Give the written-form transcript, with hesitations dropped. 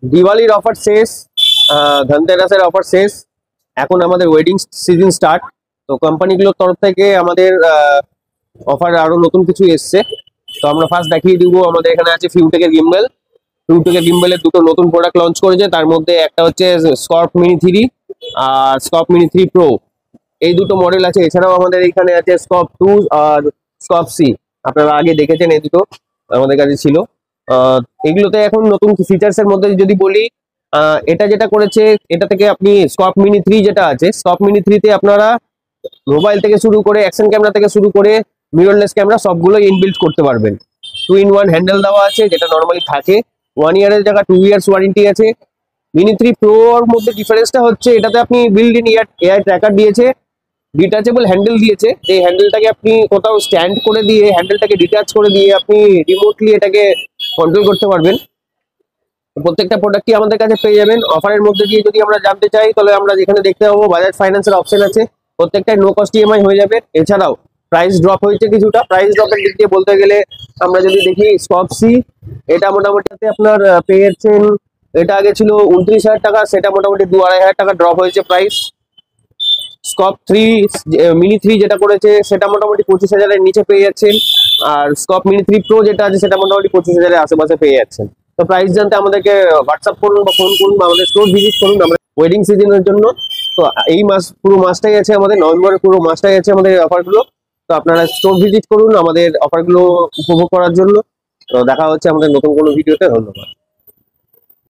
দিওয়ালির offer শেষ, ধনতেরাসের offer শেষ, এখন আমাদের ওয়েডিং সিজন স্টার্ট। তো কোম্পানিগুলোর তরফ থেকে আমাদের অফার আরো নতুন কিছু এসছে। তো আমরা ফার্স্ট দেখিয়ে দিব, আমাদের এখানে আছে ফিউটেকের গিম্বেল। ফিউটেকের গিম্বেলের দুটো নতুন প্রোডাক্ট লঞ্চ করেছে, তার মধ্যে একটা হচ্ছে স্কর্প মিনি 3 আর স্কর্প মিনি 3 প্রো, এই দুটো মডেল আছে। এছাড়াও আমাদের এখানে আছে স্কর্প 2 আর স্কর্প সি, আপনারা আগে দেখেছেন এই দুটো আমাদের কাছে ছিল। এগুলোতে এখন নতুন ফিচার্স এর মধ্যে যদি বলি, এটা যেটা করেছে, এটা থেকে আপনি স্কর্প মিনি 3 যেটা আছে, স্কর্প মিনি 3 তে আপনারা মোবাইল থেকে শুরু করে অ্যাকশন ক্যামেরা থেকে শুরু করে মিররলেস ক্যামেরা সবগুলো ইনবিল্ট করতে পারবেন। 2-in-1 হ্যান্ডেল দেওয়া আছে, যেটা নর্মালি থাকে। 1 ইয়ারের জায়গা 2 ইয়ার্স ওয়ারেন্টি আছে। মিনি 3 প্রো এর মধ্যে ডিফারেন্সটা হচ্ছে, এটাতে আপনি বিল্ড ইন এআই ট্র্যাকার দিয়েছে, ডিটাচেবল হ্যান্ডেল দিয়েছে। এই হ্যান্ডেলটাকে আপনি কোথাও স্ট্যান্ড করে দিয়ে, হ্যান্ডেলটাকে ডিটাচ করে দিয়ে আপনি রিমোটলি এটাকে কন্ট্রোল করতে পারবেন। প্রত্যেকটা প্রোডাক্টই আমাদের কাছে পেয়ে যাবেন। অফারের মধ্যে দিয়ে যদি আমরা জানতে চাই, তাহলে আমরা যেখানে দেখতে পাবো বাজাজ ফাইন্যান্সের অপশন আছে, প্রত্যেকটাই নো কস্ট ইএমআই হয়ে যাবে। এছাড়াও প্রাইস ড্রপ হয়েছে কিছুটা। প্রাইস ড্রপের দিক দিয়ে বলতে গেলে আমরা যদি দেখি, স্কর্প সি এটা মোটামুটি আপনার পেয়ে যাচ্ছেন, এটা আগে ছিল 29,000 টাকা, সেটা মোটামুটি 2-2.5 টাকা ড্রপ হয়েছে প্রাইস। স্কর্প 3 মিনি 3 যেটা করেছে, সেটা মোটামুটি 25,000 এর নিচে পেয়ে যাচ্ছেন। আর স্কর্প মিনি 3 প্রো যেটা আছে, সেটা মোটামুটি 25,000 এর আশেপাশে পেয়ে যাচ্ছেন। তো প্রাইস জানতে আমাদেরকে হোয়াটসঅ্যাপ করুন বা ফোন করুন বা আমাদের স্টোর ভিজিট করুন আমরা ওয়েডিং সিজনের জন্য। তো এই মাস, পুরো মাসটাই আছে আমাদের, নভেম্বরের পুরো মাসটাই আছে আমাদের অফারগুলো। তো আপনারা স্টোর ভিজিট করুন আমাদের অফারগুলো উপভোগ করার জন্য। তো দেখা হচ্ছে আমাদের নতুন কোনো ভিডিওতে। ধন্যবাদ।